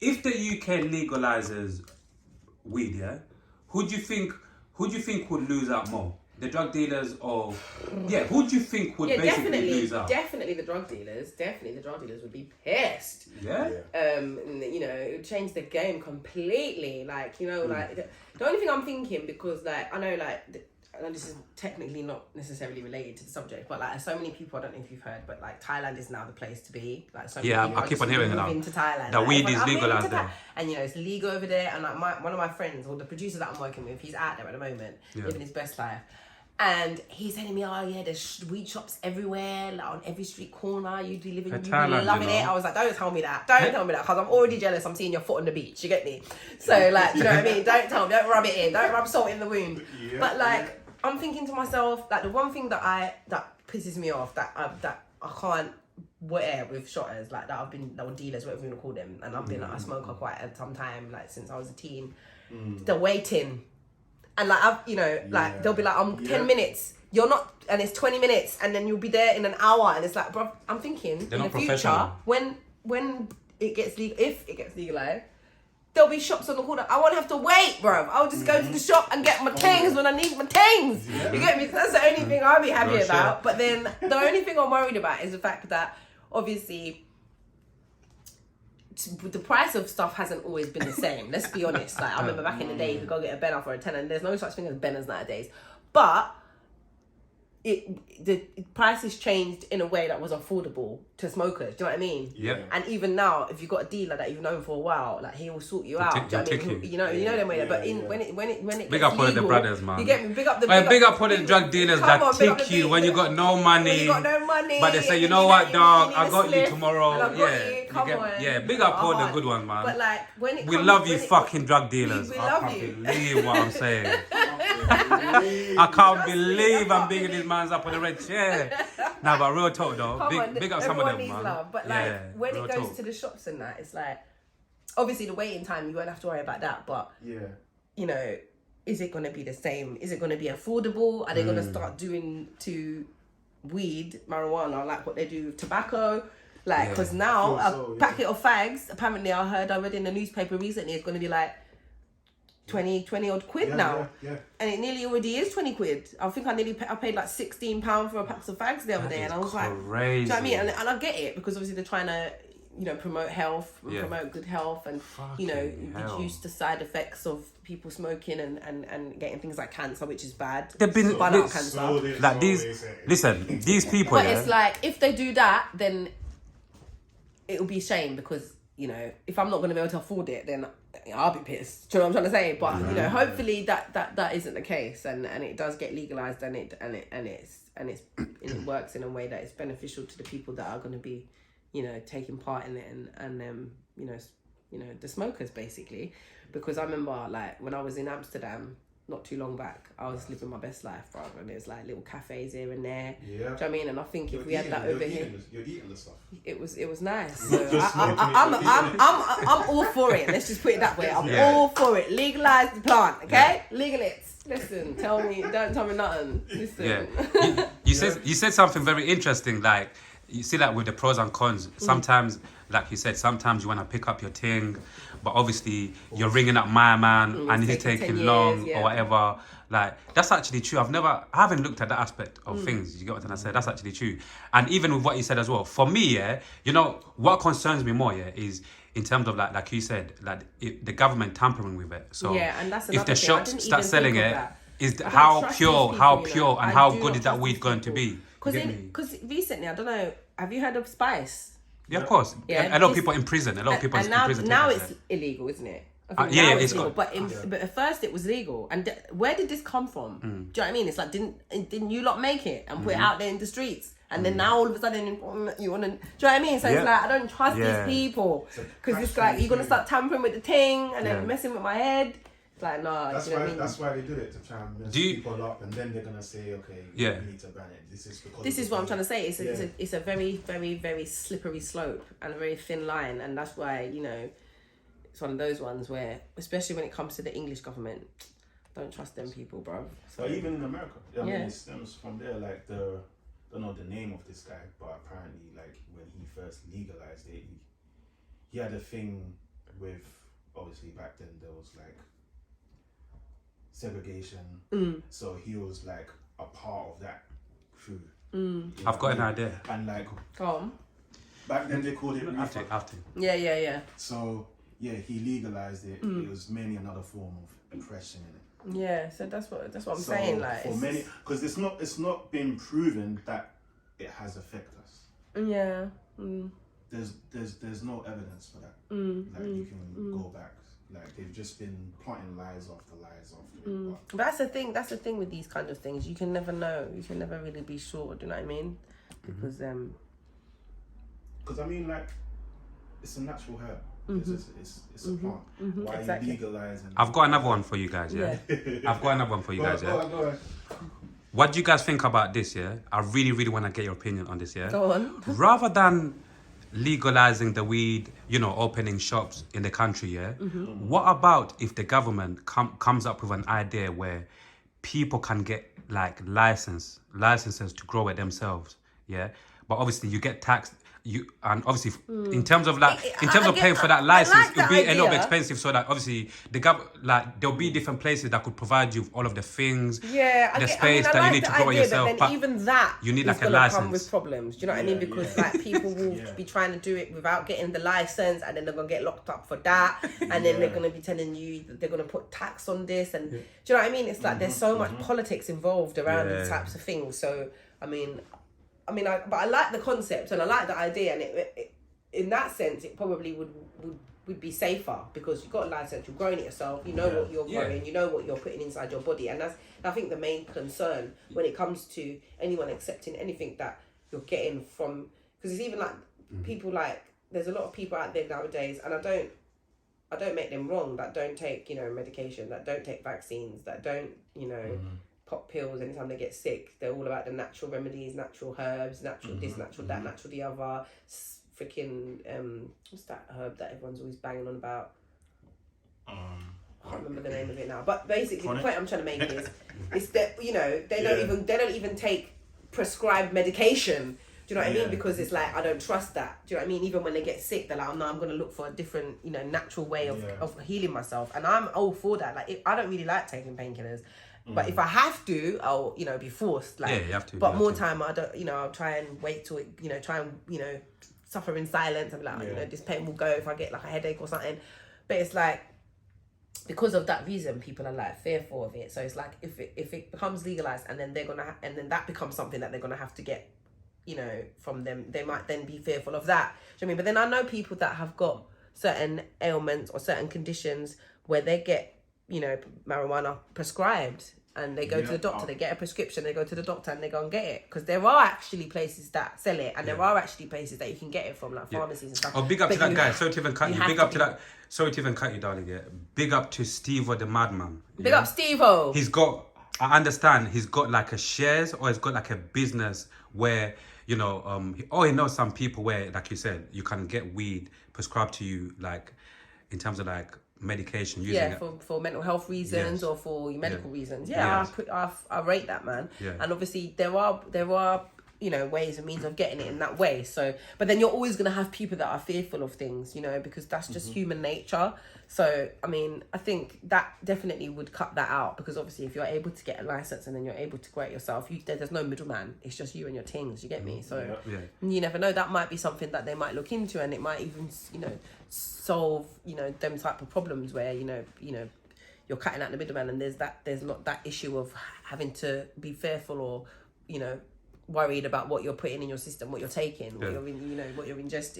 if the UK legalizes weed, yeah, who do you think would lose out more? The drug dealers or who do you think would basically lose out? Definitely the drug dealers. Definitely the drug dealers would be pissed. Yeah. You know, it would change the game completely. Like, you know, like the only thing I'm thinking, because like I know this is technically not necessarily related to the subject, but like so many people, I don't know if you've heard, but like Thailand is now the place to be. Like so many people I keep on hearing it now. into Thailand. The like, weed is legalized there, and you know it's legal over there. And like one of my friends, or the producer that I'm working with, he's out there at the moment, living his best life. And he's telling me, oh yeah, there's weed shops everywhere, like on every street corner. You'd be living, you'd be loving it. I was like, don't tell me that, because I'm already jealous. I'm seeing your foot on the beach. You get me? So like, you know what I mean? Don't tell me. Don't rub it in. Don't rub salt in the wound. Yeah, but like, I'm thinking to myself, like the one thing that pisses me off, that I can't wear with shotters, like that were dealers, whatever you want to call them, and I've been like a smoker quite some time, like since I was a teen. The waiting. And like like they'll be like, 10 minutes. You're not, and it's 20 minutes, and then you'll be there in an hour, and it's like, bro, I'm thinking in the future when it gets if it gets legalized, there'll be shops on the corner. I won't have to wait, bro. I'll just go to the shop and get my things when I need my things. You get me? That's the only thing I'll be happy about. But then the only thing I'm worried about is the fact that obviously the price of stuff hasn't always been the same. Let's be honest. Like I remember back in the day, you could go get a Benner for a tenner, and there's no such thing as Benners nowadays. But the price has changed in a way that was affordable to smokers. Do you know what I mean? Yeah. And even now, if you've got a dealer that you've known for a while, like he will sort you out. Do you know what I mean? You know them way. Yeah, but when it big up all the brothers, man. You get me? Big up all the drug dealers that tick you when you got no money. When you got no money. But they say, you know what, dog? I got you tomorrow. Come on. Yeah, big up all the good ones, man. But like we love you, fucking drug dealers. We I love can't you. believe what I'm saying. I can't believe I'm bigging these mans up on the red chair. Nah, but real talk though. Big up some of them, man. Love. But like when it goes to the shops and that, it's like obviously the waiting time, you won't have to worry about that. But you know, is it going to be the same? Is it going to be affordable? Are they going to start doing to weed, marijuana, like what they do with tobacco? Like, because now a packet of fags, apparently I read in the newspaper recently, it's going to be like 20 odd quid now. Yeah. And it nearly already is 20 quid. I think I paid like £16 for a pack of fags the other day. And I was like, do you know what I mean? And I get it, because obviously they're trying to, you know, promote health, promote good health, and, you know, reduce the side effects of people smoking and getting things like cancer, which is bad. They've been these people. But it's like, if they do that, then it'll be a shame, because, you know, if I'm not going to be able to afford it, then I'll be pissed. Do you know what I'm trying to say? But you know, hopefully that isn't the case, and it does get legalized, and it works in a way that is beneficial to the people that are going to be, you know, taking part in it, and you know the smokers basically. Because I remember, like, when I was in Amsterdam not too long back, I was living my best life, bro, and there's like little cafes here and there. Yeah. Do you know what I mean? And I think if we had that over here, you're eating the stuff. It was nice. So I'm all for it. Let's just put it that way. I'm all for it. Legalize the plant, okay? Legal it. Listen, don't tell me nothing. Listen. Yeah. You said something very interesting. Like, you see that with the pros and cons. Sometimes, like you said, sometimes you want to pick up your thing, but obviously you're ringing up my man and he's taking long or whatever. Like, that's actually true. I haven't looked at that aspect of things. You get what I said? That's actually true. And even with what you said as well, for me, you know, what concerns me more, is in terms of like you said, like the government tampering with it. So and that's if the shops start selling it, how pure and how good is that weed going to be? Because recently, I don't know, have you heard of Spice? Yeah, of course. Yeah, a lot of people in prison. Now it's illegal, isn't it? It's legal. But at first it was legal. And where did this come from? Do you know what I mean? It's like, didn't you lot make it and put it out there in the streets? And then now all of a sudden you want to... Do you know what I mean? So it's like, I don't trust these people. Because it's like, you're going to start tampering with the thing and then messing with my head. It's like, no. That's why they did it, to try and mess people up. And then they're going to say, okay, we need to ban it. This is what I'm trying to say. It's a very, very, very slippery slope and a very thin line. And that's why, you know, it's one of those ones where, especially when it comes to the English government, don't trust them people, bro. So, but even in America, I mean, it stems from there. Like, don't know the name of this guy, but apparently, like, when he first legalized it, he had a thing with obviously back then there was like segregation, so he was like a part of that crew. I've got an idea. And like, Tom. back then they called it After. Yeah. So yeah, he legalized it. It was mainly another form of oppression in it. Yeah, so that's what I'm saying. Like, for many, because it's not been proven that it has affected us. Yeah. There's no evidence for that. Like you can go back. Like they've just been planting lies after lies after it. But that's the thing. That's the thing with these kind of things. You can never know. You can never really be sure. Do you know what I mean? Because I mean, like, it's a natural herb. It's a plant. Why exactly. are you legalizing? I've got another one for you guys. Yeah. I've got another one for you guys. Yeah. Go on. What do you guys think about this? Yeah. I really, really want to get your opinion on this. Yeah. Go on. Rather than legalizing the weed, opening shops in the country, yeah. What about if the government comes up with an idea where people can get like licenses to grow it themselves, yeah? But obviously you get taxed. And obviously in terms of paying for that license, it'll be a little bit expensive. So that obviously there'll be different places that could provide you with all of the things, the space that you need to grow it yourself. But even that, you need like a license. Come with problems. Do you know what I mean? Because like people will be trying to do it without getting the license, and then they're gonna get locked up for that, and then they're gonna be telling you that they're gonna put tax on this, and do you know what I mean? It's like there's so much politics involved around these types of things. So but I like the concept and I like the idea, and it in that sense it probably would be safer because you've got a license, you're growing it yourself, you know what you're growing, you know what you're putting inside your body, and that's I think the main concern when it comes to anyone accepting anything that you're getting from, because it's even like people like there's a lot of people out there nowadays, and I don't make them wrong, that don't take medication, that don't take vaccines, that don't pop pills anytime they get sick. They're all about the natural remedies, natural herbs, natural this, natural that, natural the other. Freaking what's that herb that everyone's always banging on about? I can't remember the name of it now. But basically, the point I'm trying to make is that they don't even take prescribed medication. Do you know what I mean? Because it's like I don't trust that. Do you know what I mean? Even when they get sick, they're like, oh no, I'm gonna look for a different natural way of healing myself, and I'm all for that. Like I don't really like taking painkillers. But if I have to, I'll be forced. Like, you have to. But more time, I don't. I'll try and wait till it. Try and suffer in silence. I'm like, this pain will go if I get like a headache or something. But it's like because of that reason, people are like fearful of it. So it's like if it becomes legalized and then and then that becomes something that they're gonna have to get, from them. They might then be fearful of that. Do you know what I mean? But then I know people that have got certain ailments or certain conditions where they get marijuana prescribed, and they go to the doctor, they get a prescription, they go to the doctor and they go and get it, because there are actually places that sell it, and there are actually places that you can get it from, like pharmacies and stuff. Oh, big up to that guy. Sorry to even cut you. Big up to that. Sorry to even cut you, darling. Yeah. Big up to Steve-O the Madman. Big up Steve-O. I understand he's got like a shares, or he's got like a business where he knows some people where, like you said, you can get weed prescribed to you, like in terms of like medication using it for mental health reasons or for medical reasons. I rate that, man. And obviously there are ways and means of getting it in that way. So but then you're always going to have people that are fearful of things, because that's just human nature. So I mean, I think that definitely would cut that out, because obviously if you're able to get a license and then you're able to grow it yourself, there's no middleman. It's just you and your things, you get me? So you never know, that might be something that they might look into, and it might even solve them type of problems where you're cutting out the middleman, and there's not that issue of having to be fearful or worried about what you're putting in your system, what you're taking, what you're ingesting.